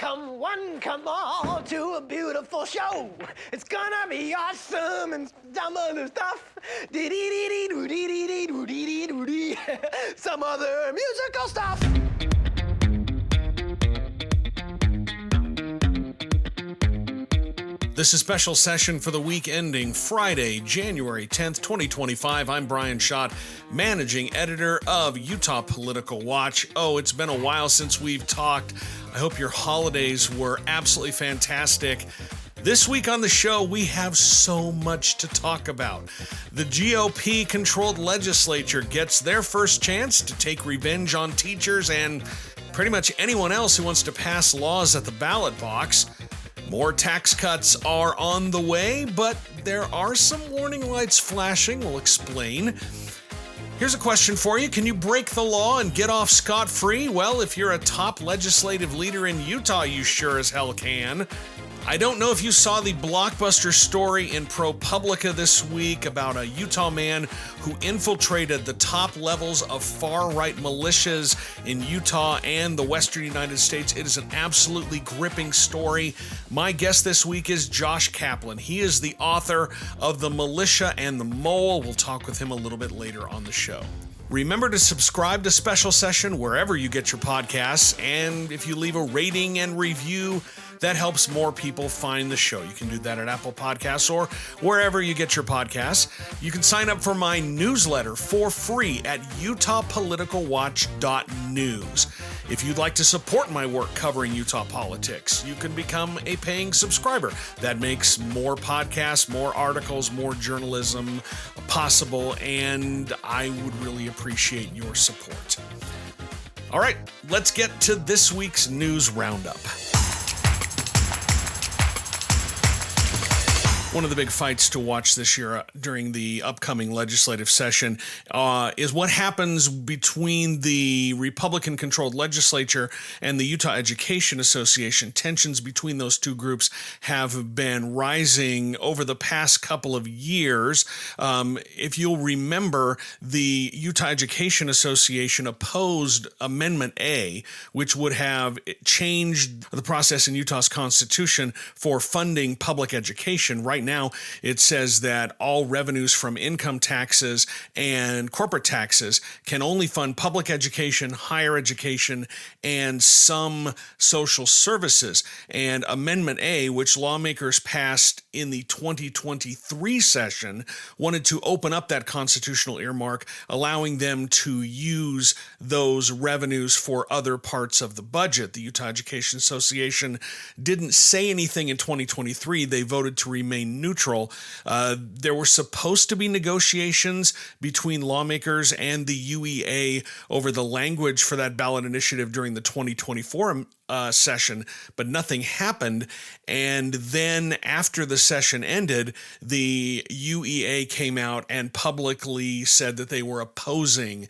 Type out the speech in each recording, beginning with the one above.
come all to a beautiful show. It's gonna be awesome and some other stuff. Dee-dee-dee-dee-doo-dee-dee-doo-dee-dee-doo-dee. Some other musical stuff. This is special session for the week ending Friday, January 10th, 2025. I'm Brian Schott, managing editor of Utah Political Watch. Oh, it's been a while since we've talked. I hope your holidays were absolutely fantastic. This week on the show, we have so much to talk about. The GOP-controlled legislature gets their first chance to take revenge on teachers and pretty much anyone else who wants to pass laws at the ballot box. More tax cuts are on the way, but there are some warning lights flashing. We'll explain. Here's a question for you. Can you break the law and get off scot-free? Well, if you're a top legislative leader in Utah, you sure as hell can. I don't know if you saw the blockbuster story in ProPublica this week about a Utah man who infiltrated the top levels of far-right militias in Utah and the western United States. It is an absolutely gripping story. My guest this week is Josh Kaplan. He is the author of The Militia and the Mole. We'll talk with him a little bit later on the show. Remember to subscribe to Special Session wherever you get your podcasts, and if you leave a rating and review, that helps more people find the show. You can do that at Apple Podcasts or wherever you get your podcasts. You can sign up for my newsletter for free at utahpoliticalwatch.news. If you'd like to support my work covering Utah politics, you can become a paying subscriber. That makes more podcasts, more articles, more journalism possible, and I would really appreciate your support. All right, let's get to this week's news roundup. One of the big fights to watch this year during the upcoming legislative session is what happens between the Republican-controlled legislature and the Utah Education Association. Tensions between those two groups have been rising over the past couple of years. If you'll remember, the Utah Education Association opposed Amendment A, which would have changed the process in Utah's constitution for funding public education. Right now, it says that all revenues from income taxes and corporate taxes can only fund public education, higher education, and some social services. And Amendment A, which lawmakers passed in the 2023 session, wanted to open up that constitutional earmark, allowing them to use those revenues for other parts of the budget. The Utah Education Association didn't say anything in 2023. They voted to remain neutral. There were supposed to be negotiations between lawmakers and the UEA over the language for that ballot initiative during the 2024 session, but nothing happened. And then after the session ended, the UEA came out and publicly said that they were opposing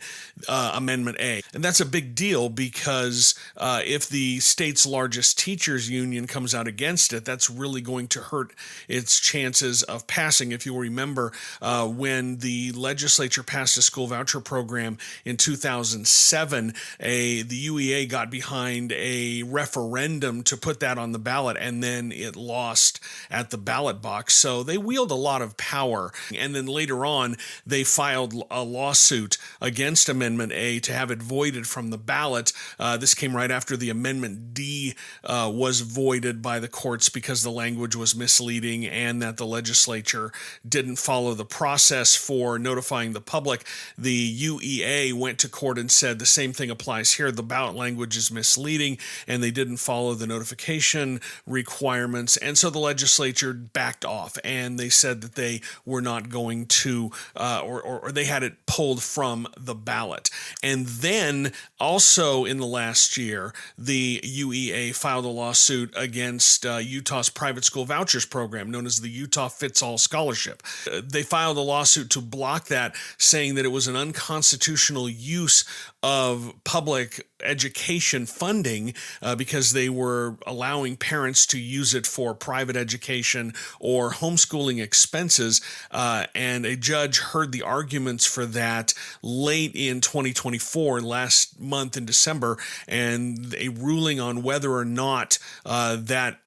Amendment A. And that's a big deal because if the state's largest teachers union comes out against it, that's really going to hurt its chances of passing. If you'll remember, when the legislature passed a school voucher program in 2007, the UEA got behind a referendum to put that on the ballot, and then it lost at the ballot box. So they wield a lot of power. And then later on, they filed a lawsuit against Amendment A to have it voided from the ballot. This came right after the Amendment D was voided by the courts because the language was misleading and that the legislature didn't follow the process for notifying the public. The UEA went to court and said the same thing applies here. The ballot language is misleading, and they didn't follow the notification requirements. And so the legislature backed off, and they said that they were not going to, or they had it pulled from the ballot. And then also in the last year, the UEA filed a lawsuit against Utah's private school vouchers program, known as the Utah Fits All Scholarship. They filed a lawsuit to block that, saying that it was an unconstitutional use of public education funding because they were allowing parents to use it for private education or homeschooling expenses. And a judge heard the arguments for that late in 2024, last month in December, and a ruling on whether or not that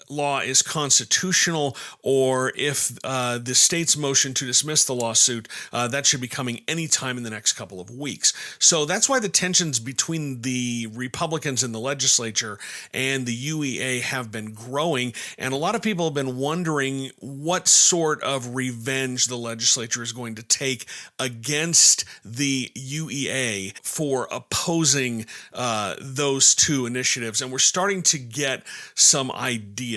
law is constitutional, or if the state's motion to dismiss the lawsuit, that should be coming anytime in the next couple of weeks. So that's why the tensions between the Republicans in the legislature and the UEA have been growing, and a lot of people have been wondering what sort of revenge the legislature is going to take against the UEA for opposing those two initiatives, and we're starting to get some ideas.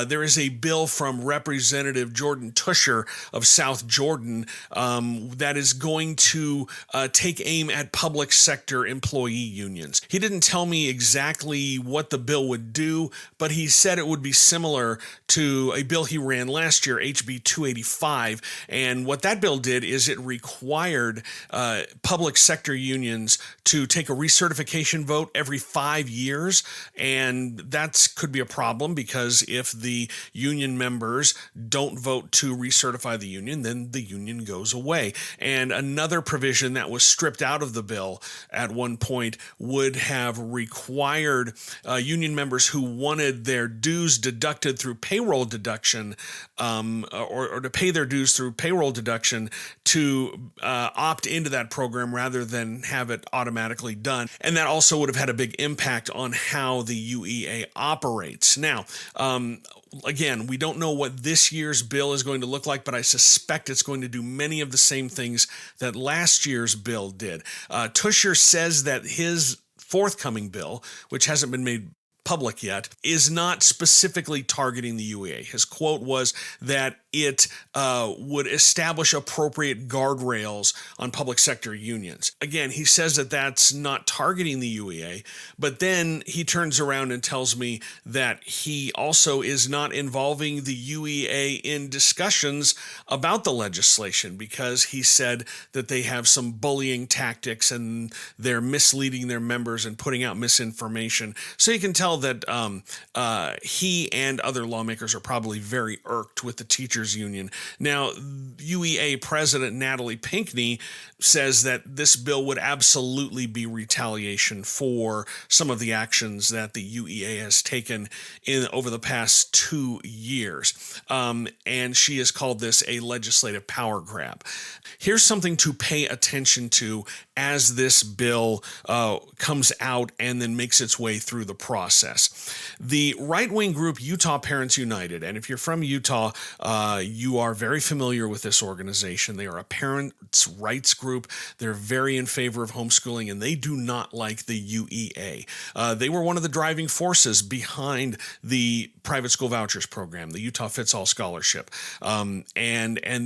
There is a bill from Representative Jordan Tusher of South Jordan that is going to take aim at public sector employee unions. He didn't tell me exactly what the bill would do, but he said it would be similar to a bill he ran last year, HB 285. And what that bill did is it required public sector unions to take a recertification vote every 5 years. And that could be a problem, because if the union members don't vote to recertify the union, then the union goes away. And another provision that was stripped out of the bill at one point would have required union members who wanted their dues deducted through payroll deduction, or to pay their dues through payroll deduction, to opt into that program rather than have it automatically done. And that also would have had a big impact on how the UEA operates. Now, again, we don't know what this year's bill is going to look like, but I suspect it's going to do many of the same things that last year's bill did. Tusher says that his forthcoming bill, which hasn't been made public yet, is not specifically targeting the UEA. His quote was that it would establish appropriate guardrails on public sector unions. Again, he says that that's not targeting the UEA, but then he turns around and tells me that he also is not involving the UEA in discussions about the legislation, because he said that they have some bullying tactics and they're misleading their members and putting out misinformation. So you can tell that he and other lawmakers are probably very irked with the teachers union. Now, UEA President Natalie Pinckney says that this bill would absolutely be retaliation for some of the actions that the UEA has taken over the past 2 years. And she has called this a legislative power grab. Here's something to pay attention to as this bill comes out and then makes its way through the process. The right-wing group Utah Parents United, and if you're from Utah, you are very familiar with this organization. They are a parents' rights group. They're very in favor of homeschooling, and they do not like the UEA. They were one of the driving forces behind the private school vouchers program, the Utah Fits All Scholarship. And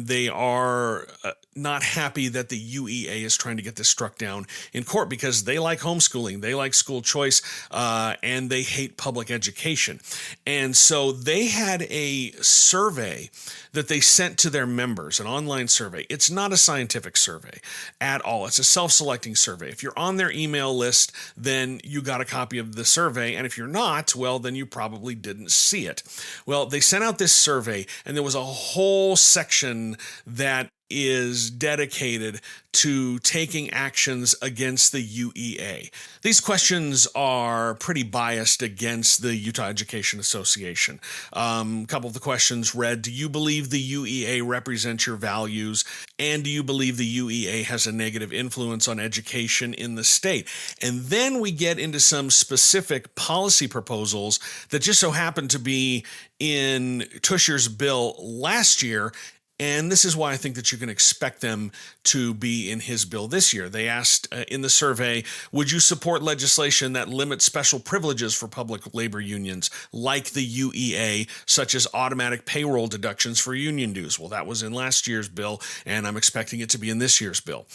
they are not happy that the UEA is trying to get this struck down in court, because they like homeschooling, they like school choice, and they hate public education. And so they had a survey that they sent to their members, an online survey. It's not a scientific survey at all. It's a self-selecting survey. If you're on their email list, then you got a copy of the survey. And if you're not, well, then you probably didn't see it. Well, they sent out this survey, and there was a whole section that is dedicated to taking actions against the UEA. These questions are pretty biased against the Utah Education Association. A couple of the questions read, do you believe the UEA represents your values? And do you believe the UEA has a negative influence on education in the state? And then we get into some specific policy proposals that just so happen to be in Tusher's bill last year. And this is why I think that you can expect them to be in his bill this year. They asked in the survey, would you support legislation that limits special privileges for public labor unions like the UEA, such as automatic payroll deductions for union dues? Well, that was in last year's bill, and I'm expecting it to be in this year's bill.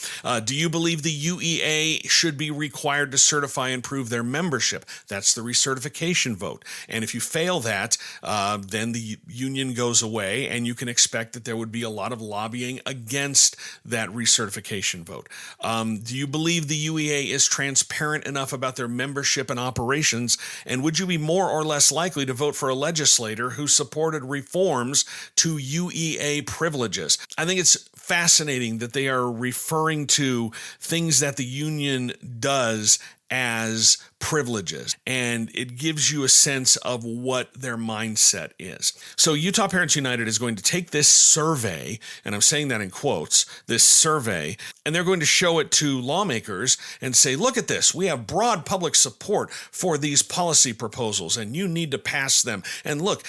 Do you believe the UEA should be required to certify and prove their membership? That's the recertification vote. And if you fail that, then the union goes away, and you can expect that there would would be a lot of lobbying against that recertification vote. Do you believe the UEA is transparent enough about their membership and operations? And would you be more or less likely to vote for a legislator who supported reforms to UEA privileges? I think it's fascinating that they are referring to things that the union does as privileges, and it gives you a sense of what their mindset is. So Utah Parents United is going to take this survey, and I'm saying that in quotes, this survey, and they're going to show it to lawmakers and say, look at this, we have broad public support for these policy proposals, and you need to pass them. And look,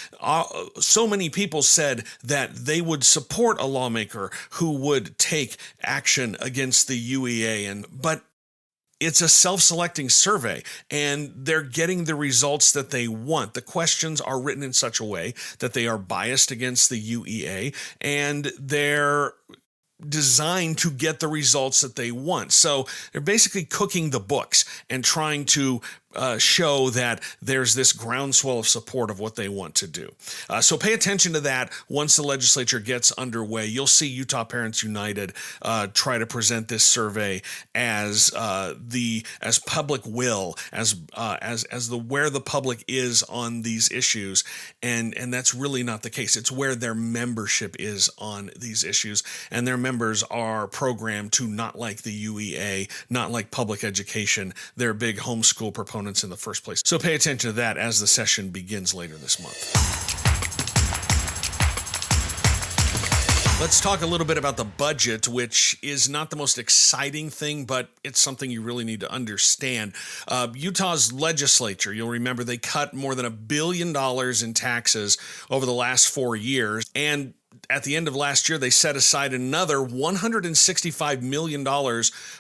so many people said that they would support a lawmaker who would take action against the UEA, but it's a self-selecting survey, and they're getting the results that they want. The questions are written in such a way that they are biased against the UEA, and they're designed to get the results that they want. So they're basically cooking the books and trying to show that there's this groundswell of support of what they want to do. So pay attention to that once the legislature gets underway. You'll see Utah Parents United try to present this survey as public will, as where the public is on these issues, and that's really not the case. It's where their membership is on these issues, and their members are programmed to not like the UEA, not like public education. They're big homeschool proponents in the first place. So pay attention to that as the session begins later this month. Let's talk a little bit about the budget, which is not the most exciting thing, but it's something you really need to understand. Utah's legislature, you'll remember they cut more than $1 billion in taxes over the last 4 years, and at the end of last year, they set aside another $165 million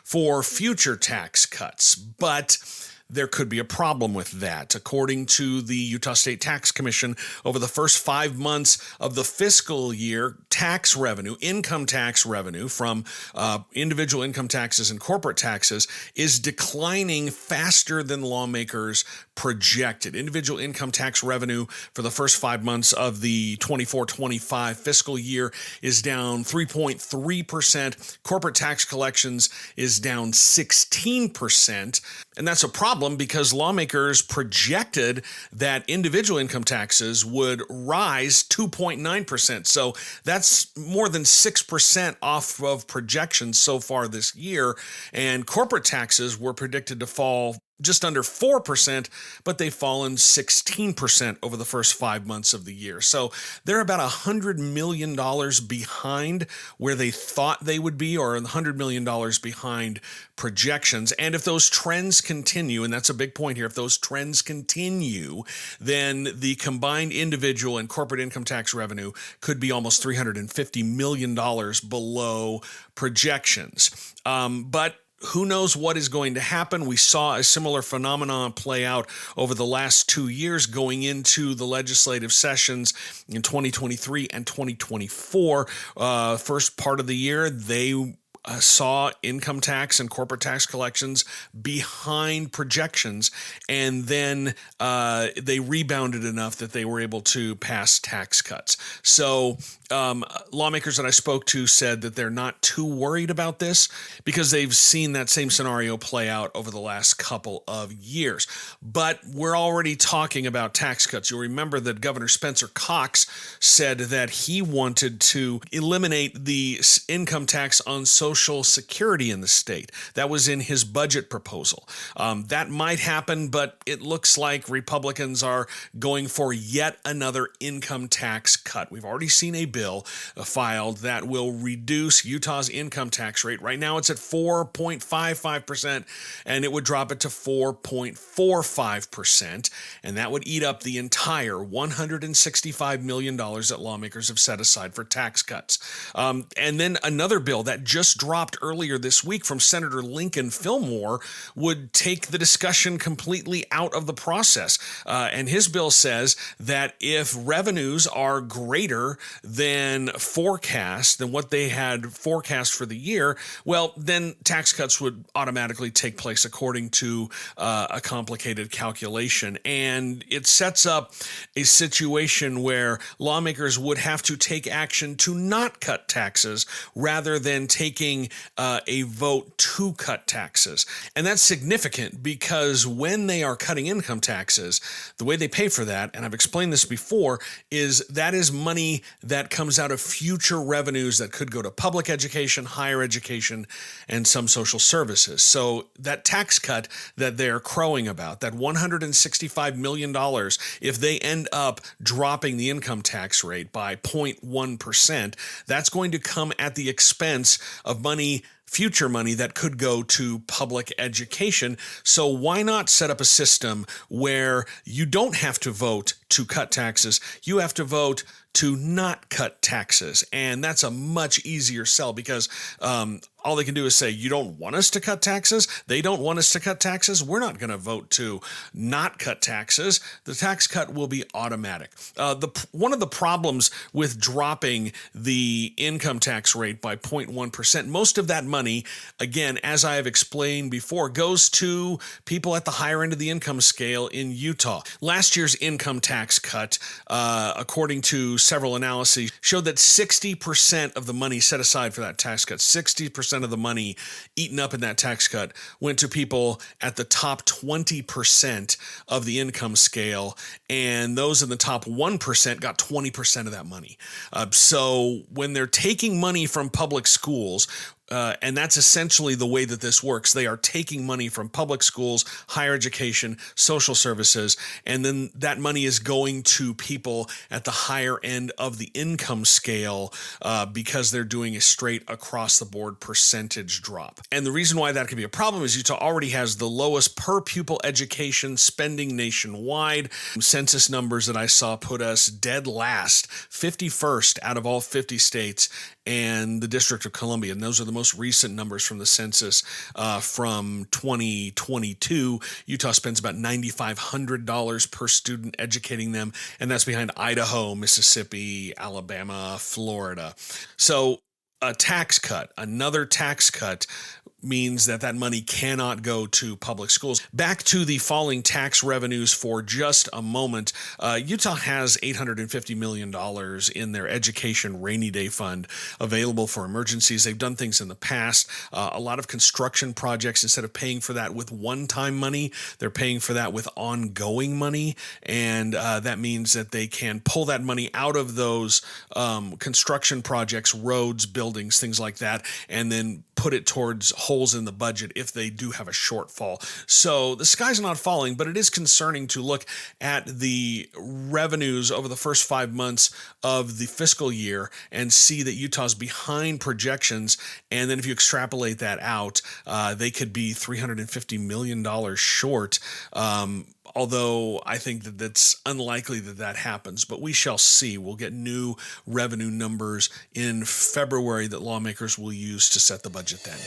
for future tax cuts. But there could be a problem with that. According to the Utah State Tax Commission, over the first 5 months of the fiscal year, tax revenue, income tax revenue from individual income taxes and corporate taxes is declining faster than lawmakers projected. Individual income tax revenue for the first 5 months of the 24-25 fiscal year is down 3.3%. Corporate tax collections is down 16%. And that's a problem because lawmakers projected that individual income taxes would rise 2.9%. So that's more than 6% off of projections so far this year. And corporate taxes were predicted to fall just under 4%, but they've fallen 16% over the first 5 months of the year. So they're about $100 million behind where they thought they would be, or $100 million behind projections. And if those trends continue, and that's a big point here, if those trends continue, then the combined individual and corporate income tax revenue could be almost $350 million below projections. But who knows what is going to happen? We saw a similar phenomenon play out over the last 2 years going into the legislative sessions in 2023 and 2024. First part of the year, they saw income tax and corporate tax collections behind projections, and then they rebounded enough that they were able to pass tax cuts. So lawmakers that I spoke to said that they're not too worried about this because they've seen that same scenario play out over the last couple of years. But we're already talking about tax cuts. You'll remember that Governor Spencer Cox said that he wanted to eliminate the income tax on Social Security in the state. That was in his budget proposal. That might happen, but it looks like Republicans are going for yet another income tax cut. We've already seen a bill filed that will reduce Utah's income tax rate. Right now it's at 4.55%, and it would drop it to 4.45%, and that would eat up the entire $165 million that lawmakers have set aside for tax cuts. And then another bill that just dropped earlier this week from Senator Lincoln Fillmore would take the discussion completely out of the process. And his bill says that if revenues are greater than forecast, than what they had forecast for the year, well, then tax cuts would automatically take place according to a complicated calculation. And it sets up a situation where lawmakers would have to take action to not cut taxes rather than taking a vote to cut taxes. And that's significant because when they are cutting income taxes, the way they pay for that, and I've explained this before, is that is money that comes out of future revenues that could go to public education, higher education, and some social services. So that tax cut that they're crowing about, that $165 million, if they end up dropping the income tax rate by 0.1%, that's going to come at the expense of money, future money that could go to public education. So why not set up a system where you don't have to vote to cut taxes, you have to vote to not cut taxes? And that's a much easier sell because all they can do is say, you don't want us to cut taxes? They don't want us to cut taxes? We're not going to vote to not cut taxes. The tax cut will be automatic. One of the problems with dropping the income tax rate by 0.1%, most of that money, again, as I have explained before, goes to people at the higher end of the income scale in Utah. Last year's income tax cut, according to several analyses, showed that 60% of the money set aside for that tax cut, 60% of the money eaten up in that tax cut went to people at the top 20% of the income scale, and those in the top 1% got 20% of that money. So when they're taking money from public schools, and that's essentially the way that this works. They are taking money from public schools, higher education, social services, and then that money is going to people at the higher end of the income scale because they're doing a straight across the board percentage drop. And the reason why that could be a problem is Utah already has the lowest per pupil education spending nationwide. Census numbers that I saw put us dead last, 51st out of all 50 states, and the District of Columbia. And those are the most recent numbers from the census from 2022. Utah spends about $9,500 per student educating them, and that's behind Idaho, Mississippi, Alabama, Florida. So a tax cut, another tax cut, means that that money cannot go to public schools. Back to the falling tax revenues for just a moment. Utah has $850 million in their education rainy day fund available for emergencies. They've done things in the past. A lot of construction projects, instead of paying for that with one-time money, they're paying for that with ongoing money. And that means that they can pull that money out of those construction projects, roads, buildings, things like that, and then put it towards holes in the budget if they do have a shortfall. So the sky's not falling, but it is concerning to look at the revenues over the first 5 months of the fiscal year and see that Utah's behind projections. And then if you extrapolate that out, they could be $350 million short. Although I think that that's unlikely that that happens, but we shall see. We'll get new revenue numbers in February that lawmakers will use to set the budget then.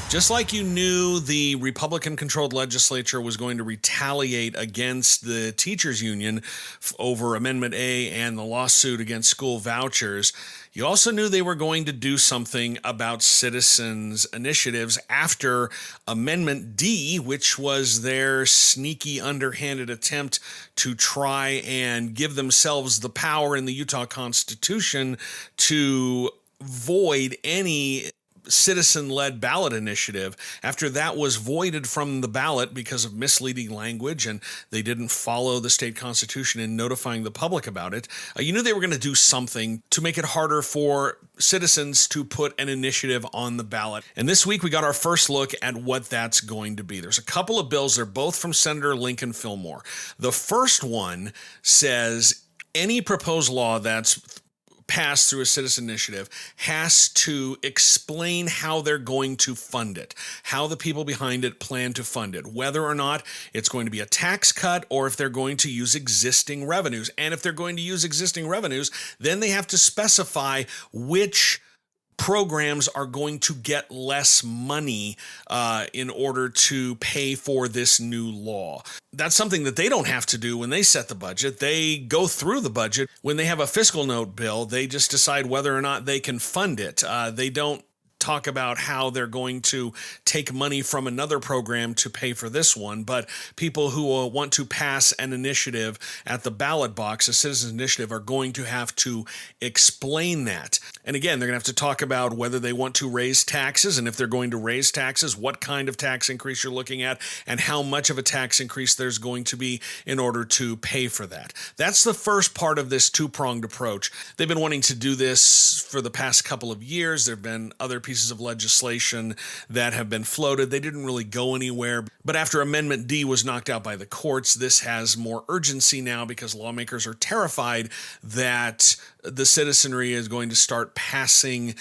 Just like you knew the Republican-controlled legislature was going to retaliate against the teachers union over Amendment A and the lawsuit against school vouchers, you also knew they were going to do something about citizens' initiatives after Amendment D, which was their sneaky, underhanded attempt to try and give themselves the power in the Utah Constitution to void any citizen-led ballot initiative. After that was voided from the ballot because of misleading language and they didn't follow the state constitution in notifying the public about it, you knew they were going to do something to make it harder for citizens to put an initiative on the ballot. And this week we got our first look at what that's going to be. There's a couple of bills. They're both from Senator Lincoln Fillmore. The first one says any proposed law that's passed through a citizen initiative has to explain how they're going to fund it, how the people behind it plan to fund it, whether or not it's going to be a tax cut or if they're going to use existing revenues. And if they're going to use existing revenues, then they have to specify which programs are going to get less money in order to pay for this new law. That's something that they don't have to do when they set the budget. They go through the budget. When they have a fiscal note bill, they just decide whether or not they can fund it. They don't talk about how they're going to take money from another program to pay for this one, but people who want to pass an initiative at the ballot box, a citizen's initiative, are going to have to explain that. And again, they're going to have to talk about whether they want to raise taxes, and if they're going to raise taxes, what kind of tax increase you're looking at, and how much of a tax increase there's going to be in order to pay for that. That's the first part of this two-pronged approach. They've been wanting to do this for the past couple of years. There have been other pieces of legislation that have been floated. They didn't really go anywhere. But after Amendment D was knocked out by the courts, this has more urgency now because lawmakers are terrified that the citizenry is going to start passing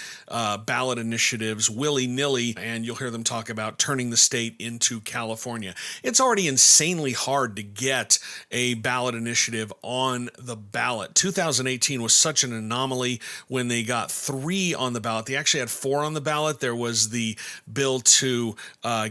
ballot initiatives willy-nilly, and you'll hear them talk about turning the state into California. It's already insanely hard to get a ballot initiative on the ballot. 2018 was such an anomaly when they got 3 on the ballot. They actually had 4 on the ballot. There was the bill to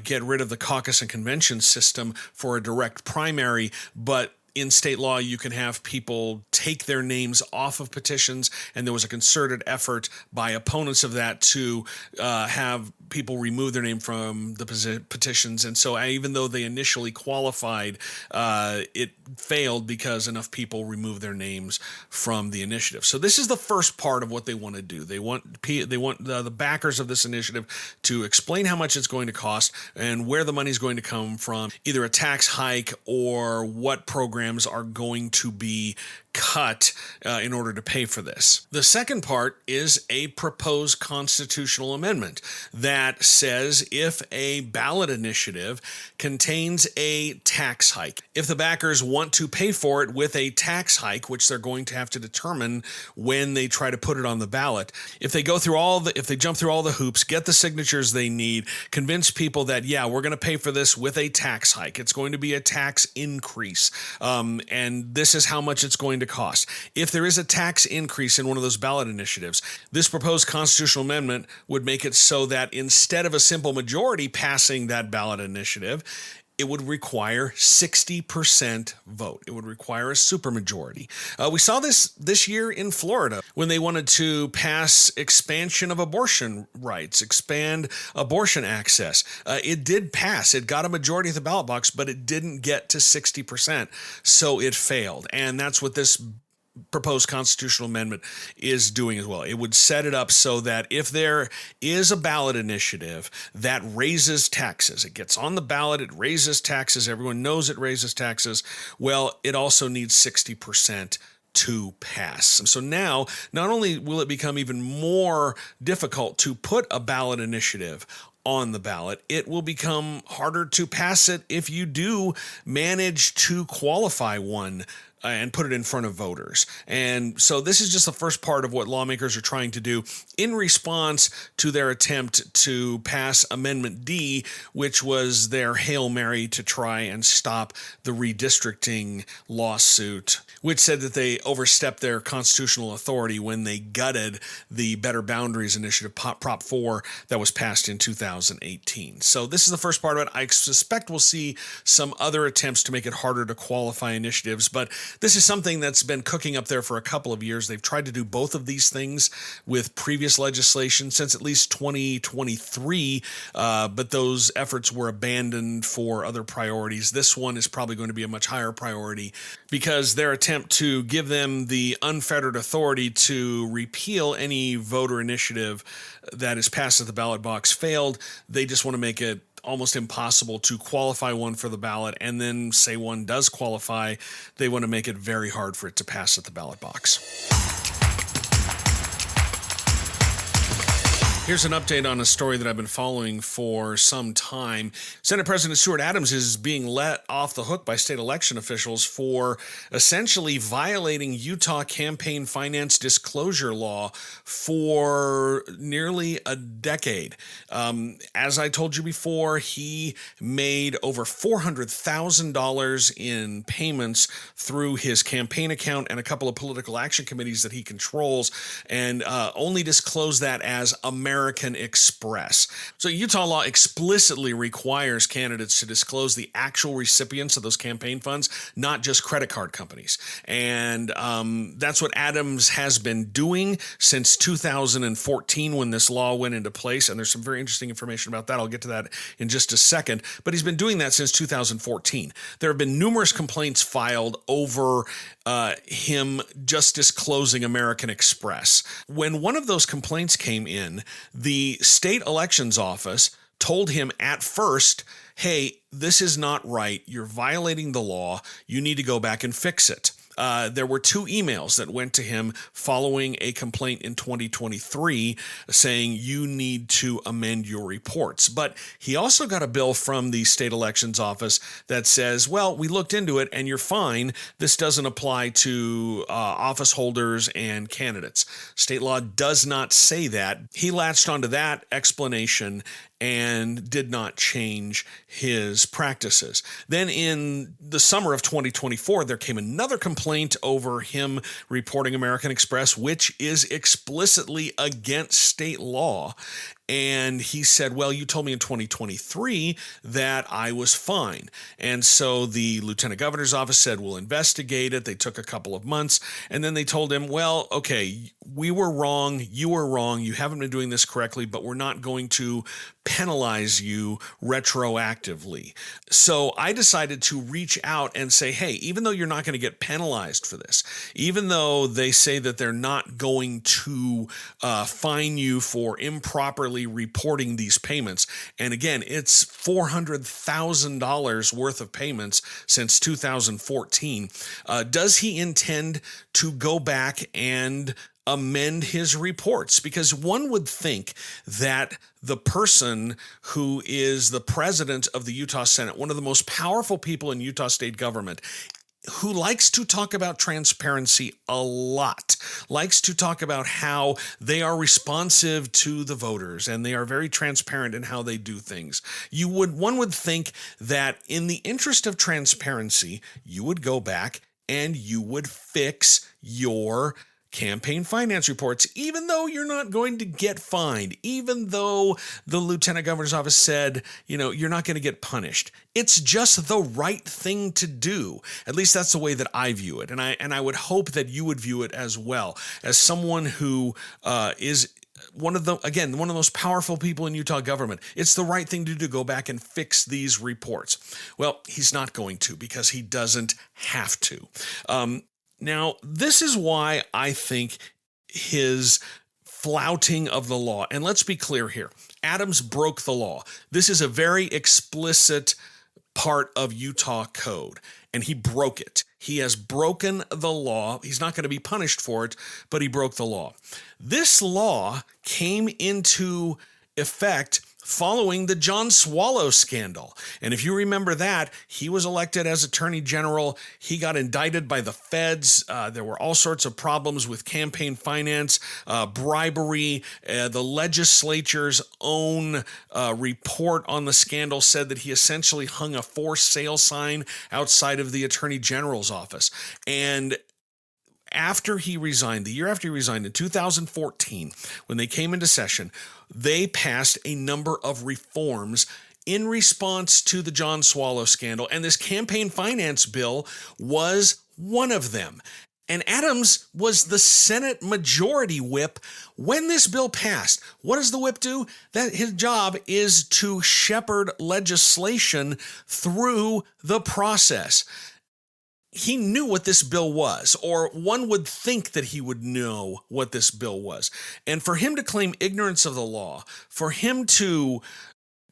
get rid of the caucus and convention system for a direct primary, but in state law, you can have people take their names off of petitions, and there was a concerted effort by opponents of that to have people remove their name from the petitions. And so even though they initially qualified, it failed because enough people removed their names from the initiative. So this is the first part of what they want to do. They want the backers of this initiative to explain how much it's going to cost and where the money is going to come from, either a tax hike or what programs are going to be cut in order to pay for this. The second part is a proposed constitutional amendment that says if a ballot initiative contains a tax hike, if the backers want to pay for it with a tax hike, which they're going to have to determine when they try to put it on the ballot, if they jump through all the hoops, get the signatures they need, convince people that, yeah, we're going to pay for this with a tax hike. It's going to be a tax increase. And this is how much it's going to cost. If there is a tax increase in one of those ballot initiatives, this proposed constitutional amendment would make it so that instead of a simple majority passing that ballot initiative, it would require 60% vote. It would require a supermajority. We saw this year in Florida when they wanted to pass expansion of abortion rights, expand abortion access. It did pass. It got a majority of the ballot box, but it didn't get to 60%, so it failed. And that's what this proposed constitutional amendment is doing as well. It would set it up so that if there is a ballot initiative that raises taxes, it gets on the ballot, it raises taxes, everyone knows it raises taxes, well, it also needs 60% to pass. So now, not only will it become even more difficult to put a ballot initiative on the ballot, it will become harder to pass it if you do manage to qualify one and put it in front of voters. And so this is just the first part of what lawmakers are trying to do in response to their attempt to pass Amendment D, which was their Hail Mary to try and stop the redistricting lawsuit, which said that they overstepped their constitutional authority when they gutted the Better Boundaries Initiative, Prop 4, that was passed in 2018. So this is the first part of it. I suspect we'll see some other attempts to make it harder to qualify initiatives, but this is something that's been cooking up there for a couple of years. They've tried to do both of these things with previous legislation since at least 2023, but those efforts were abandoned for other priorities. This one is probably going to be a much higher priority because their attempt to give them the unfettered authority to repeal any voter initiative that is passed at the ballot box failed. They just want to make it almost impossible to qualify one for the ballot, and then say one does qualify, they want to make it very hard for it to pass at the ballot box. Here's an update on a story that I've been following for some time. Senate President Stuart Adams is being let off the hook by state election officials for essentially violating Utah campaign finance disclosure law for nearly a decade. As I told you before, he made over $400,000 in payments through his campaign account and a couple of political action committees that he controls, and only disclosed that as American Express. So Utah law explicitly requires candidates to disclose the actual recipients of those campaign funds, not just credit card companies. And that's what Adams has been doing since 2014 when this law went into place. And there's some very interesting information about that. I'll get to that in just a second. But he's been doing that since 2014. There have been numerous complaints filed over him just disclosing American Express. When one of those complaints came in, the state elections office told him at first, hey, this is not right. You're violating the law. You need to go back and fix it. There were 2 emails that went to him following a complaint in 2023 saying you need to amend your reports. But he also got a bill from the state elections office that says, well, we looked into it and you're fine. This doesn't apply to office holders and candidates. State law does not say that. He latched onto that explanation and did not change his practices. Then in the summer of 2024, there came another complaint over him reporting American Express, which is explicitly against state law. And he said, well, you told me in 2023 that I was fine. And so the lieutenant governor's office said, we'll investigate it. They took a couple of months. And then they told him, well, okay, we were wrong. You were wrong. You haven't been doing this correctly, but we're not going to penalize you retroactively. So I decided to reach out and say, hey, even though you're not going to get penalized for this, even though they say that they're not going to fine you for improperly reporting these payments, and again, it's $400,000 worth of payments since 2014, does he intend to go back and amend his reports? Because one would think that the person who is the president of the Utah Senate, one of the most powerful people in Utah state government, who likes to talk about transparency a lot, likes to talk about how they are responsive to the voters and they are very transparent in how they do things. One would think that in the interest of transparency, you would go back and you would fix your campaign finance reports, even though you're not going to get fined, even though the lieutenant governor's office said, you're not going to get punished. It's just the right thing to do. At least that's the way that I view it. And I would hope that you would view it as well, as someone who is one of the most powerful people in Utah government. It's the right thing to do to go back and fix these reports. Well, he's not going to, because he doesn't have to. Now, this is why I think his flouting of the law, and let's be clear here, Adams broke the law. This is a very explicit part of Utah code, and he broke it. He has broken the law. He's not going to be punished for it, but he broke the law. This law came into effect following the John Swallow scandal. And if you remember that, he was elected as Attorney General. He got indicted by the feds. There were all sorts of problems with campaign finance, bribery. The legislature's own report on the scandal said that he essentially hung a for sale sign outside of the Attorney General's office. And after he resigned, the year after he resigned in 2014, when they came into session, they passed a number of reforms in response to the John Swallow scandal, and this campaign finance bill was one of them. And Adams was the Senate Majority Whip when this bill passed. What does the whip do? That his job is to shepherd legislation through the process. He knew what this bill was, or one would think that he would know what this bill was. And for him to claim ignorance of the law, for him to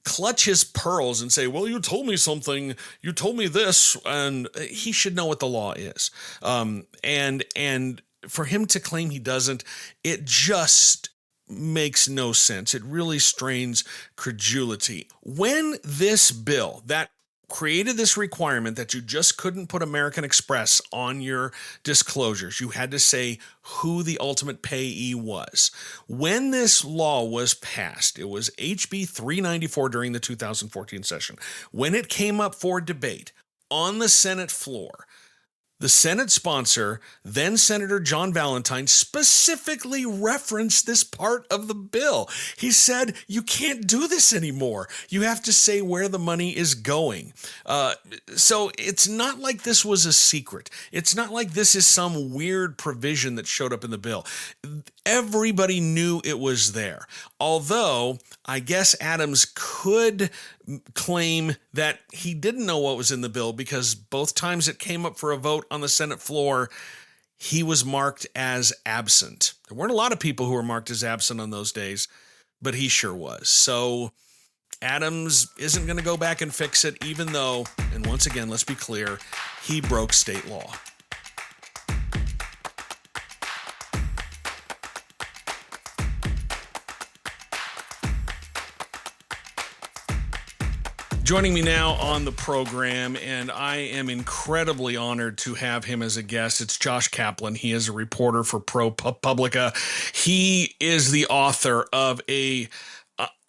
clutch his pearls and say, well, you told me something, you told me this, and he should know what the law is. And for him to claim he doesn't, it just makes no sense. It really strains credulity. When this bill that created this requirement that you just couldn't put American Express on your disclosures, you had to say who the ultimate payee was. When this law was passed, it was HB 394 during the 2014 session. When it came up for debate on the Senate floor, the Senate sponsor, then Senator John Valentine, specifically referenced this part of the bill. He said, you can't do this anymore. You have to say where the money is going. So it's not like this was a secret. It's not like this is some weird provision that showed up in the bill. Everybody knew it was there. Although, I guess Adams could claim that he didn't know what was in the bill because both times it came up for a vote on the Senate floor, he was marked as absent. There weren't a lot of people who were marked as absent on those days, but he sure was. So Adams isn't going to go back and fix it, even though, and once again, let's be clear, he broke state law. Joining me now on the program, and I am incredibly honored to have him as a guest. It's Josh Kaplan. He is a reporter for ProPublica. He is the author of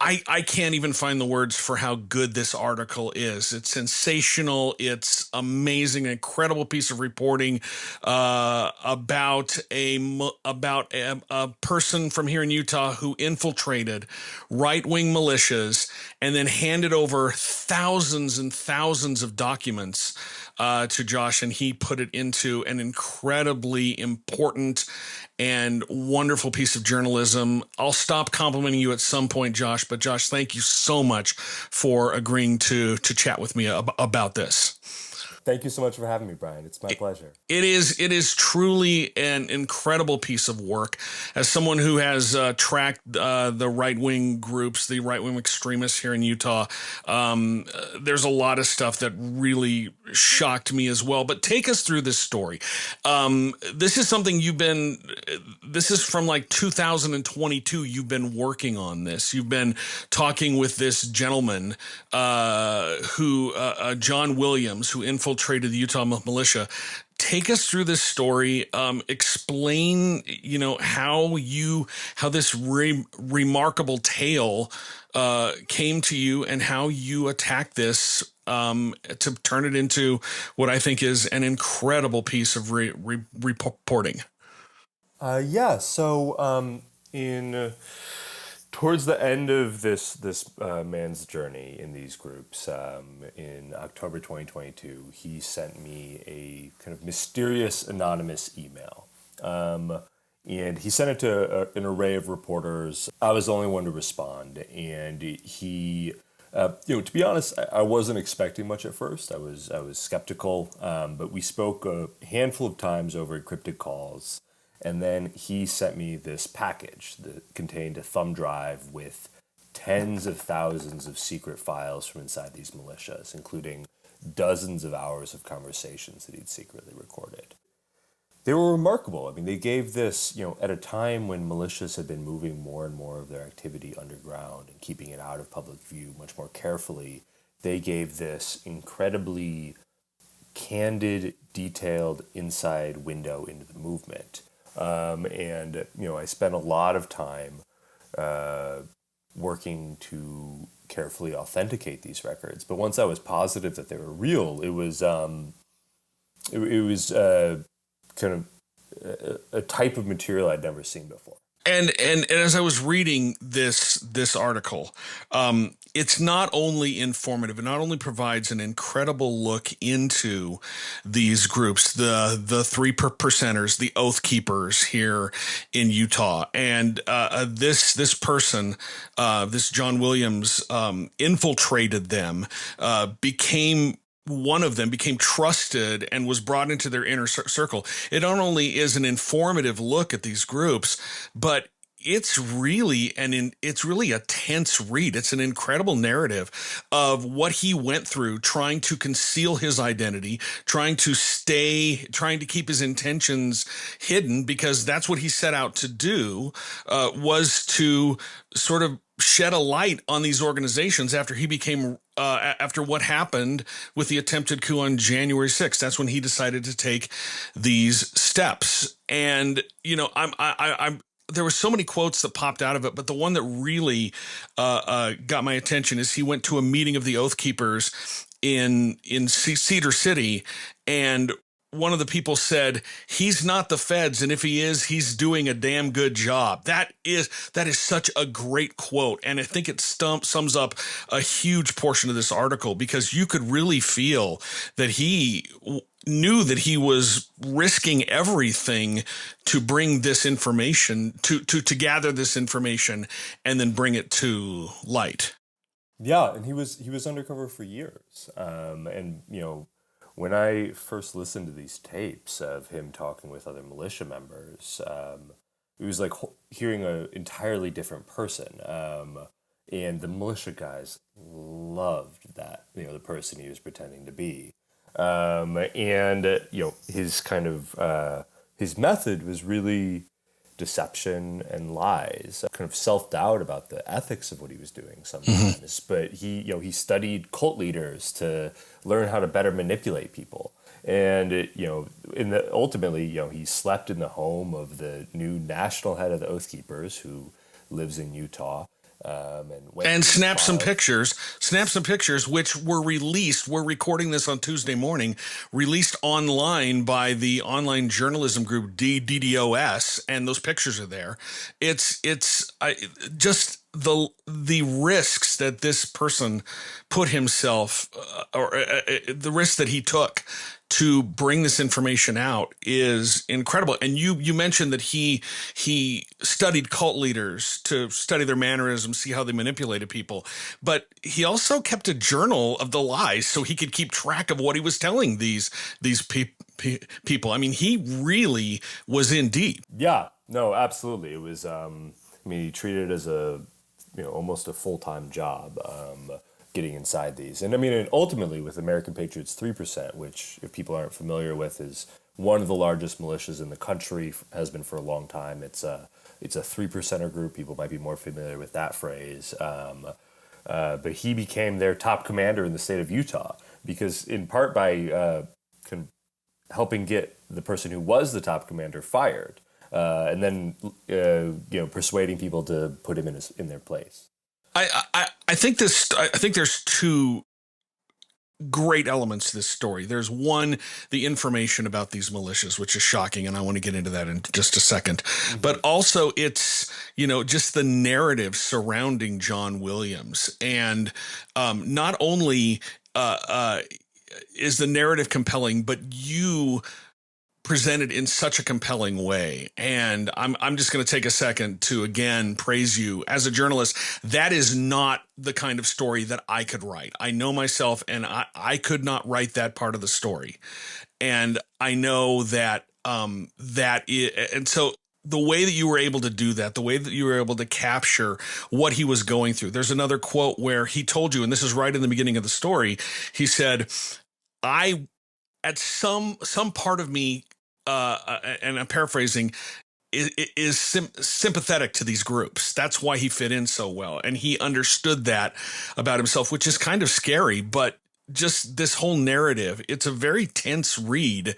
I can't even find the words for how good this article is. It's sensational. It's amazing, incredible piece of reporting about a person from here in Utah who infiltrated right-wing militias and then handed over thousands and thousands of documents to Josh, and he put it into an incredibly important and wonderful piece of journalism. I'll stop complimenting you at some point, Josh, but Josh, thank you so much for agreeing to chat with me about this. Thank you so much for having me, Brian. It's my pleasure. It is truly an incredible piece of work. As someone who has tracked the right-wing groups, the right-wing extremists here in Utah, there's a lot of stuff that really shocked me as well. But take us through this story. This is something this is from like 2022. You've been working on this. You've been talking with this gentleman John Williams, who infiltrated the Utah militia. Take us through this story. Explain, how this remarkable tale came to you and how you attacked this to turn it into what I think is an incredible piece of reporting. So towards the end of this man's journey in these groups, in October 2022, he sent me a kind of mysterious anonymous email. And he sent it to an array of reporters. I was the only one to respond. And he, to be honest, I wasn't expecting much at first. I was skeptical, but we spoke a handful of times over encrypted calls. And then he sent me this package that contained a thumb drive with tens of thousands of secret files from inside these militias, including dozens of hours of conversations that he'd secretly recorded. They were remarkable. I mean, they gave this, at a time when militias had been moving more and more of their activity underground and keeping it out of public view much more carefully. They gave this incredibly candid, detailed inside window into the movement. I spent a lot of time working to carefully authenticate these records. But once I was positive that they were real, it was kind of a type of material I'd never seen before. And as I was reading this article, it's not only informative, it not only provides an incredible look into these groups, the 3%ers, the Oath Keepers here in Utah, and this person, this John Williams, infiltrated them, became one of them, became trusted and was brought into their inner circle. It not only is an informative look at these groups, but it's really a tense read. It's an incredible narrative of what he went through trying to conceal his identity, trying to keep his intentions hidden, because that's what he set out to do, was to sort of shed a light on these organizations after he became after what happened with the attempted coup on January 6th. That's when he decided to take these steps. And I'm there were so many quotes that popped out of it, but the one that really got my attention is he went to a meeting of the Oath Keepers in Cedar City, and one of the people said, "He's not the feds, and if he is, he's doing a damn good job." That is such a great quote, and I think it sums up a huge portion of this article, because you could really feel that he knew that he was risking everything to bring this information, to gather this information and then bring it to light. Yeah, and he was undercover for years. And when I first listened to these tapes of him talking with other militia members, it was like hearing an entirely different person. And the militia guys loved that, the person he was pretending to be. And his kind of his method was really deception and lies, kind of self-doubt about the ethics of what he was doing sometimes. But he studied cult leaders to learn how to better manipulate people. And ultimately, he slept in the home of the new national head of the Oath Keepers, who lives in Utah. And snapped some pictures, which were released. We're recording this on Tuesday morning, released online by the online journalism group DDoS, and those pictures are there. It's just the risks that this person put himself, the risks that he took to bring this information out is incredible. And you mentioned that he studied cult leaders to study their mannerisms, see how they manipulated people. But he also kept a journal of the lies so he could keep track of what he was telling these people. I mean, he really was in deep. Yeah, no, absolutely. It was, he treated it as almost a full-time job. Getting inside these. And ultimately with American Patriots 3%, which if people aren't familiar with is one of the largest militias in the country, has been for a long time. It's a 3%er group. People might be more familiar with that phrase. But he became their top commander in the state of Utah, because in part by helping get the person who was the top commander fired, and then persuading people to put him in their place. I think there's two great elements to this story. There's one, the information about these militias, which is shocking, and I want to get into that in just a second. But also it's, just the narrative surrounding John Williams. And not only is the narrative compelling, but you presented in such a compelling way. And I'm just going to take a second to again praise you as a journalist. That is not the kind of story that I could write. I know myself, and I could not write that part of the story. And I know that and so the way that you were able to do that, the way that you were able to capture what he was going through. There's another quote where he told you, and this is right in the beginning of the story, he said, at some part of me, and I'm paraphrasing, is sympathetic to these groups. That's why he fit in so well. And he understood that about himself, which is kind of scary, but just this whole narrative, it's a very tense read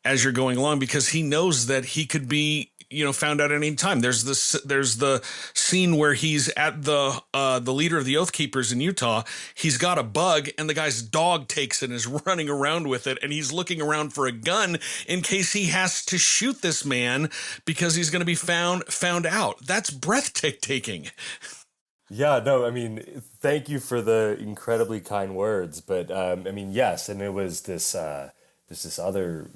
as you're going along, because he knows that he could be, found out at any time. There's the scene where he's at the leader of the Oath Keepers in Utah. He's got a bug, and the guy's dog takes it and is running around with it, and he's looking around for a gun in case he has to shoot this man because he's going to be found out. That's breathtaking. Yeah, no, thank you for the incredibly kind words, but yes, and it was this other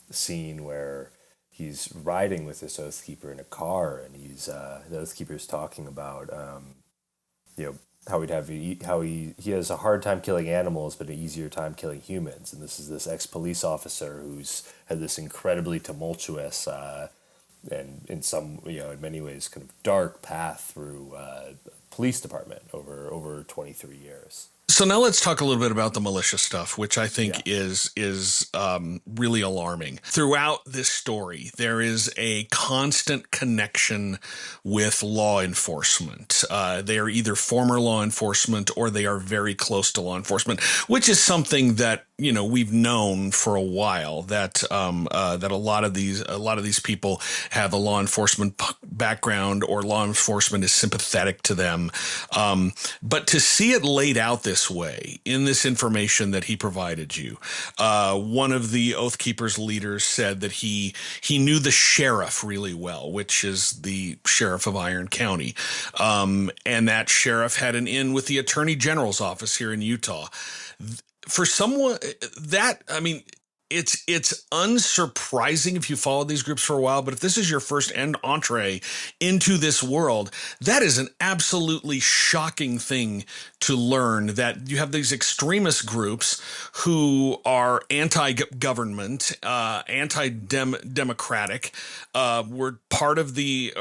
scene where he's riding with this Oath Keeper in a car, and the Oath Keeper's talking about how he has a hard time killing animals but an easier time killing humans, and this is this ex-police officer who's had this incredibly tumultuous and in some, in many ways, kind of dark path through police department over 23 years. So now let's talk a little bit about the militia stuff, which I think Yeah. is really alarming. Throughout this story, there is a constant connection with law enforcement. They are either former law enforcement or they are very close to law enforcement, which is something that we've known for a while, that that a lot of these people have a law enforcement background, or law enforcement is sympathetic to them. But to see it laid out this way in this information that he provided you, one of the Oath Keepers leaders said that he knew the sheriff really well, which is the sheriff of Iron County, and that sheriff had an in with the Attorney General's office here in Utah. For someone that, I mean, it's unsurprising if you followed these groups for a while, but if this is your first entree into this world, that is an absolutely shocking thing to learn, that you have these extremist groups who are anti-government, anti-democratic, were part of the,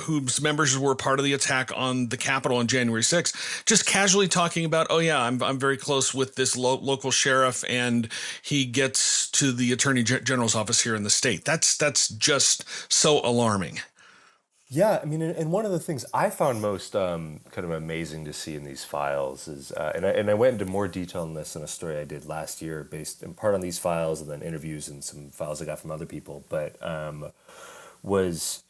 whose members were part of the attack on the Capitol on January 6th, just casually talking about, oh yeah, I'm very close with this local sheriff, and he gets to the Attorney General's office here in the state. That's just so alarming. Yeah, I mean, and one of the things I found most kind of amazing to see in these files is, and I went into more detail on this in a story I did last year, based in part on these files and then interviews and some files I got from other people, but was,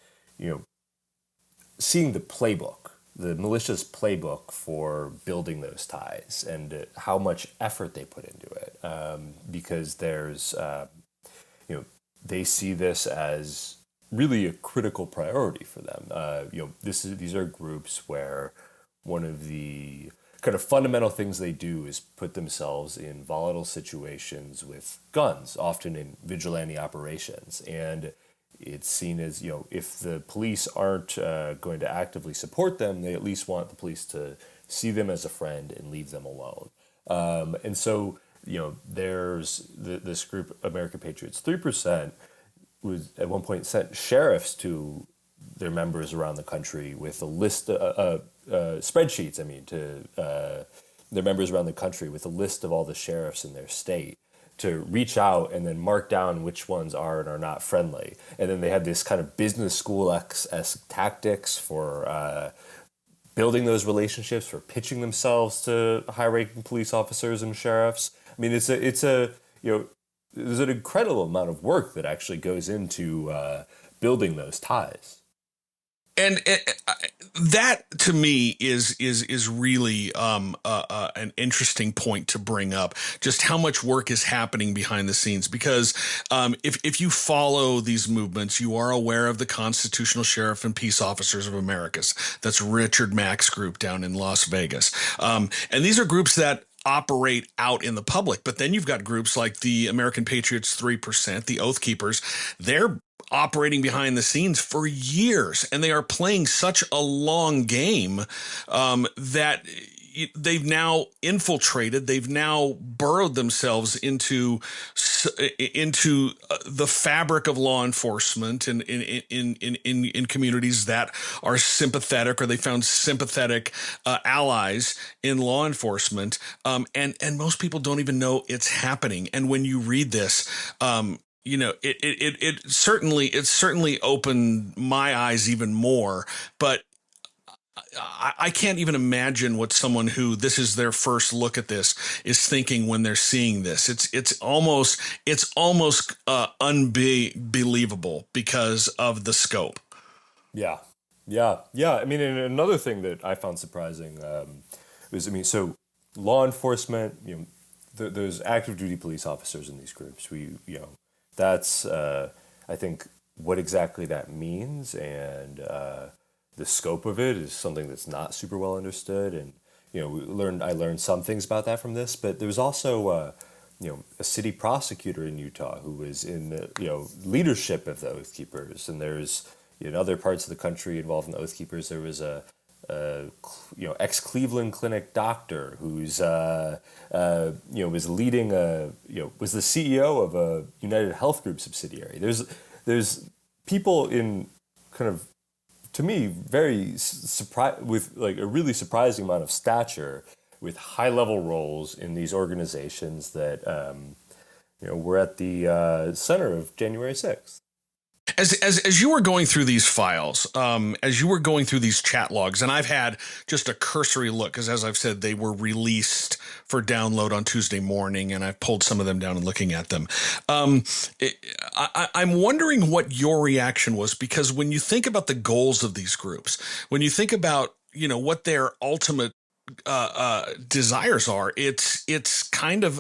seeing the playbook, the militia's playbook for building those ties, and how much effort they put into it, because there's, they see this as really a critical priority for them. These are groups where one of the kind of fundamental things they do is put themselves in volatile situations with guns, often in vigilante operations, and it's seen as, if the police aren't going to actively support them, they at least want the police to see them as a friend and leave them alone. And so, there's this group, American Patriots 3%, was at one point sent sheriffs to their members around the country with a list, spreadsheets, to their members around the country with a list of all the sheriffs in their state, to reach out and then mark down which ones are and are not friendly. And then they had this kind of business school-esque tactics for building those relationships, for pitching themselves to high-ranking police officers and sheriffs. I mean, there's an incredible amount of work that actually goes into building those ties. And that, to me, is really an interesting point to bring up, just how much work is happening behind the scenes. Because if you follow these movements, you are aware of the Constitutional Sheriff and Peace Officers of Americas. That's Richard Mack's group down in Las Vegas. And these are groups that operate out in the public. But then you've got groups like the American Patriots 3%, the Oath Keepers. They're operating behind the scenes for years, and they are playing such a long game that they've now infiltrated, they've now burrowed themselves into the fabric of law enforcement and in communities that are sympathetic, or they found sympathetic allies in law enforcement, and most people don't even know it's happening. And when you read this, it certainly opened my eyes even more. But I can't even imagine what someone who this is their first look at this is thinking when they're seeing this. It's almost unbelievable because of the scope. Yeah. I mean, and another thing that I found surprising was, so law enforcement, there's active duty police officers in these groups. That's, I think, what exactly that means, and the scope of it is something that's not super well understood. And I learned some things about that from this, but there was also a city prosecutor in Utah who was in the leadership of the Oath Keepers, and there's in other parts of the country involved in the Oath Keepers. There was a ex-Cleveland Clinic doctor who's was leading was the CEO of a United Health Group subsidiary. There's people in kind of, to me, very with like a really surprising amount of stature, with high level roles in these organizations that were at the center of January 6th. As you were going through these files, as you were going through these chat logs, and I've had just a cursory look, because as I've said, they were released for download on Tuesday morning, and I've pulled some of them down and looking at them. I'm wondering what your reaction was, because when you think about the goals of these groups, when you think about, what their ultimate desires are, it's kind of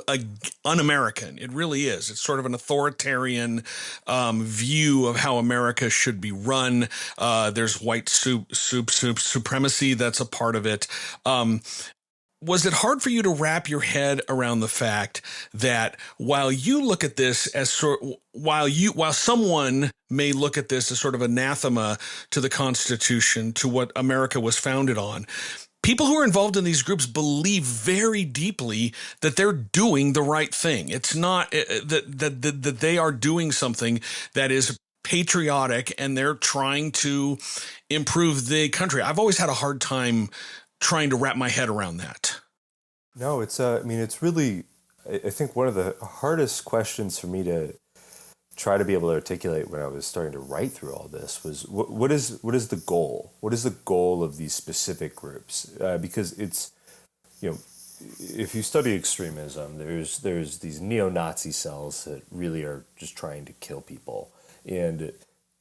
un-American. It really is. It's sort of an authoritarian view of how America should be run. There's white supremacy that's a part of it. Was it hard for you to wrap your head around the fact that while you look at this as while someone may look at this as sort of anathema to the Constitution, to what America was founded on, people who are involved in these groups believe very deeply that they're doing the right thing. It's not that they are doing something that is patriotic and they're trying to improve the country. I've always had a hard time trying to wrap my head around that. No, it's it's really, I think one of the hardest questions for me to try to be able to articulate when I was starting to write through all this was what is the goal? What is the goal of these specific groups? Because it's, if you study extremism, there's these neo-Nazi cells that really are just trying to kill people, and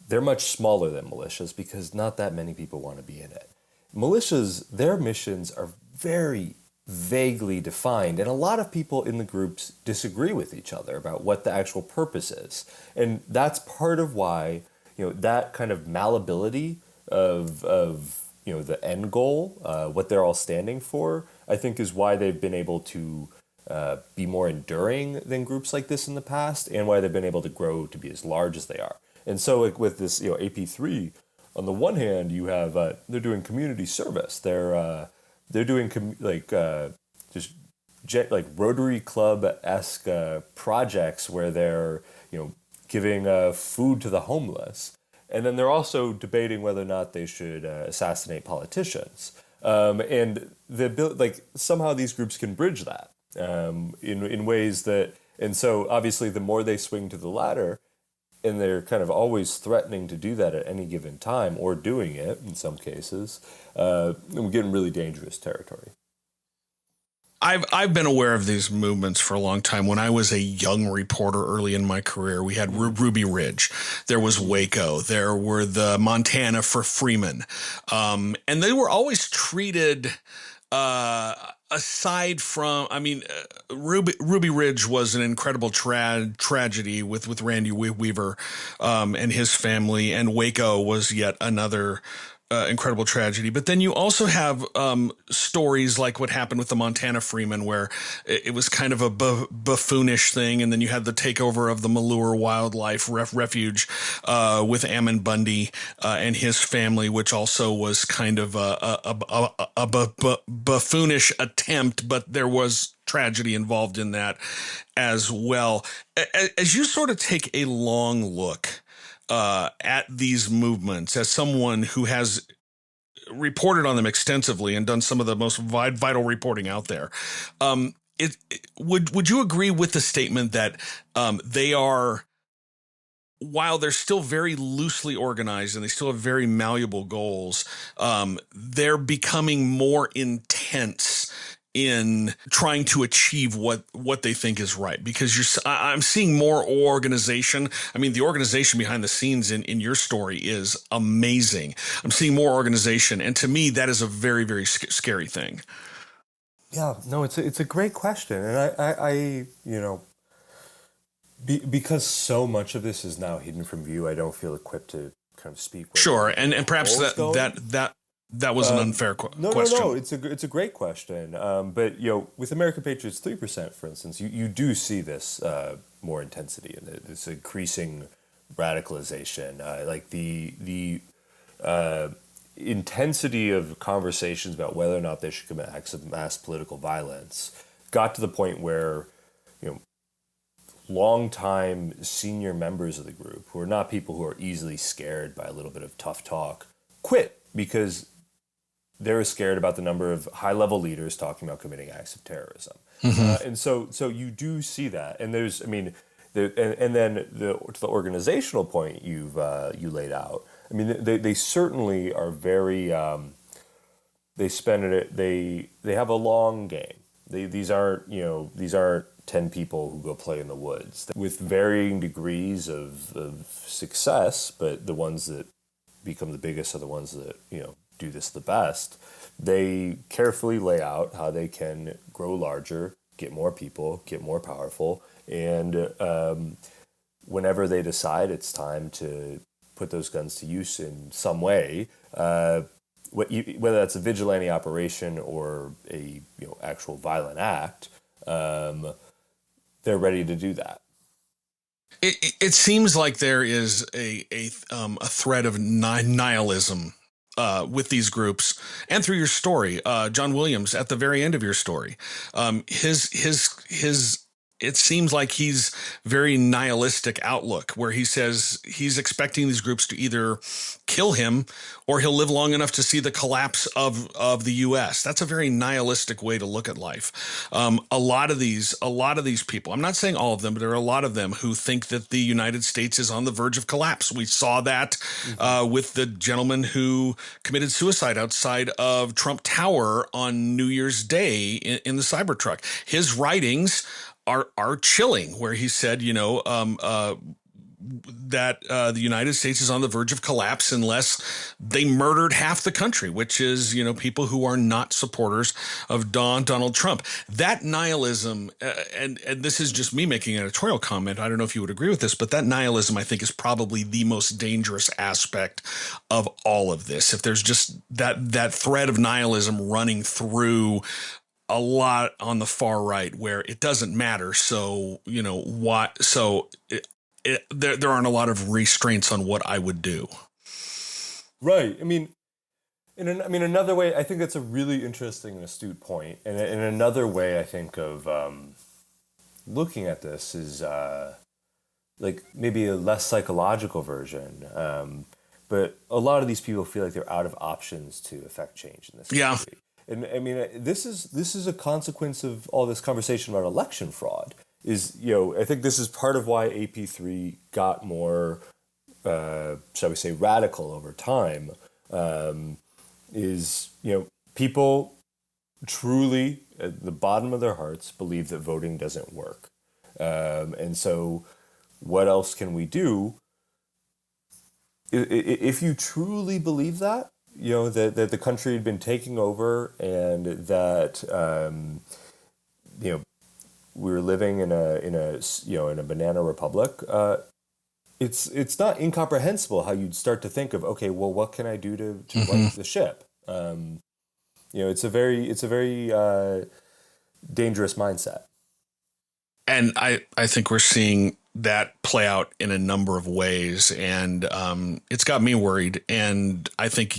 they're much smaller than militias because not that many people want to be in it. Militias, their missions are very vaguely defined, and a lot of people in the groups disagree with each other about what the actual purpose is, and that's part of why that kind of malleability of the end goal, what they're all standing for, I think is why they've been able to be more enduring than groups like this in the past, and why they've been able to grow to be as large as they are. And so, like with this, AP3, on the one hand, you have they're doing community service. They're doing like Rotary Club-esque projects where they're giving food to the homeless, and then they're also debating whether or not they should assassinate politicians. And somehow these groups can bridge that in ways that, and so obviously the more they swing to the latter, and they're kind of always threatening to do that at any given time, or doing it in some cases, we're getting really dangerous territory. I've been aware of these movements for a long time. When I was a young reporter early in my career, we had Ruby Ridge, there was Waco, there were the Montana for Freeman, and they were always treated. Aside from, Ruby Ridge was an incredible tragedy with Randy Weaver and his family, and Waco was yet another incredible tragedy. But then you also have stories like what happened with the Montana Freeman, where it was kind of a buffoonish thing, and then you had the takeover of the Malheur Wildlife Refuge with Ammon Bundy and his family, which also was kind of a buffoonish attempt, but there was tragedy involved in that as well. As you sort of take a long look at these movements, as someone who has reported on them extensively and done some of the most vital reporting out there, would you agree with the statement that they are, while they're still very loosely organized and they still have very malleable goals, they're becoming more intense in trying to achieve what they think is right? Because I'm seeing more organization. I mean, the organization behind the scenes in your story is amazing. I'm seeing more organization, and to me, that is a very, very scary thing. Yeah, no, it's a great question, and I because so much of this is now hidden from view, I don't feel equipped to kind of speak. Sure, and perhaps that was an unfair question. No, it's a great question. But with American Patriots 3%, for instance, you do see this more intensity in it. This increasing radicalization, like the intensity of conversations about whether or not they should commit acts of mass political violence, got to the point where longtime senior members of the group, who are not people who are easily scared by a little bit of tough talk, quit because they're scared about the number of high-level leaders talking about committing acts of terrorism. And so you do see that. And there's, I mean, and then to the organizational point you laid out, I mean, they certainly are very, they have a long game. These aren't 10 people who go play in the woods with varying degrees of success, but the ones that become the biggest are the ones that, do this the best. They carefully lay out how they can grow larger, get more people, get more powerful, and whenever they decide it's time to put those guns to use in some way, whether that's a vigilante operation or a actual violent act, they're ready to do that. It seems like there is a thread of nihilism with these groups, and through your story, John Williams, at the very end of your story, his it seems like he's very nihilistic outlook, where he says he's expecting these groups to either kill him or he'll live long enough to see the collapse of the U.S. That's a very nihilistic way to look at life. A lot of these people, I'm not saying all of them, but there are a lot of them who think that the United States is on the verge of collapse. We saw that with the gentleman who committed suicide outside of Trump Tower on New Year's Day in the Cybertruck. His writings are chilling, where he said, that the United States is on the verge of collapse unless they murdered half the country, which is, people who are not supporters of Donald Trump. That nihilism, and this is just me making an editorial comment, I don't know if you would agree with this, but that nihilism, I think, is probably the most dangerous aspect of all of this. If there's just that thread of nihilism running through a lot on the far right, where it doesn't matter. So, what? So there aren't a lot of restraints on what I would do. Right. I mean, another way, I think that's a really interesting and astute point. And in another way, I think of looking at this is like maybe a less psychological version. But a lot of these people feel like they're out of options to affect change in this country. Yeah. And I mean, this is a consequence of all this conversation about election fraud. I think this is part of why AP3 got more, shall we say, radical over time. People truly, at the bottom of their hearts, believe that voting doesn't work. And so what else can we do? If you truly believe that, that the country had been taking over and that, we were living in a banana republic, it's not incomprehensible how you'd start to think of, okay, well, what can I do to right the ship? It's a very dangerous mindset. And I think we're seeing that play out in a number of ways, and it's got me worried. And I think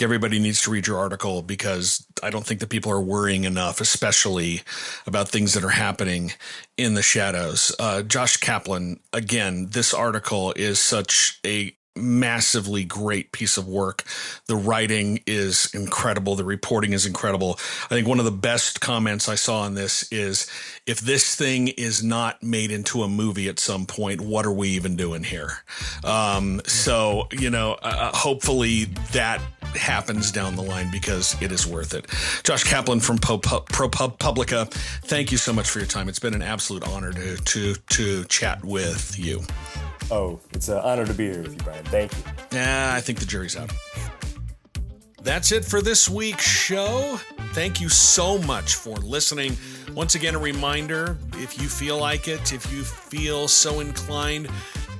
everybody needs to read your article, because I don't think that people are worrying enough, especially about things that are happening in the shadows. Josh Kaplan, again, this article is such a massively great piece of work. The writing is incredible. The reporting is incredible. I think one of the best comments I saw on this is, if this thing is not made into a movie at some point, what are we even doing here? Hopefully that happens down the line, because it is worth it. Josh Kaplan from ProPublica, thank you so much for your time. It's been an absolute honor to chat with you. Oh, it's an honor to be here with you, Brian. Thank you. I think the jury's out. That's it for this week's show. Thank you so much for listening. Once again, a reminder, if you feel like it, if you feel so inclined,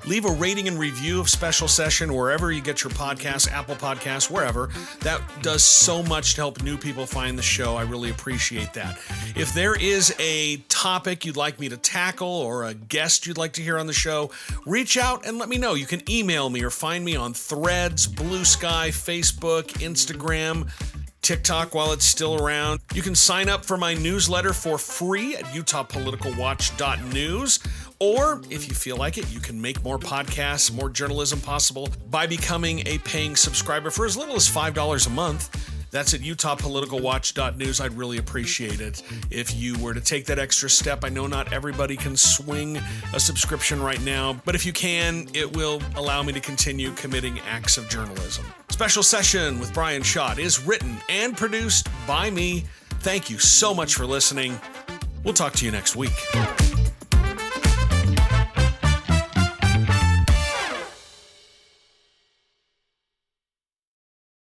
leave a rating and review of Special Session wherever you get your podcasts, Apple Podcasts, wherever. That does so much to help new people find the show. I really appreciate that. If there is a topic you'd like me to tackle or a guest you'd like to hear on the show, reach out and let me know. You can email me or find me on Threads, Blue Sky, Facebook, Instagram. TikTok while it's still around. You can sign up for my newsletter for free at utahpoliticalwatch.news. Or, if you feel like it, you can make more podcasts, more journalism possible by becoming a paying subscriber for as little as $5 a month. That's at utahpoliticalwatch.news. I'd really appreciate it if you were to take that extra step. I know not everybody can swing a subscription right now, but if you can, it will allow me to continue committing acts of journalism. Special Session with Brian Schott is written and produced by me. Thank you so much for listening. We'll talk to you next week.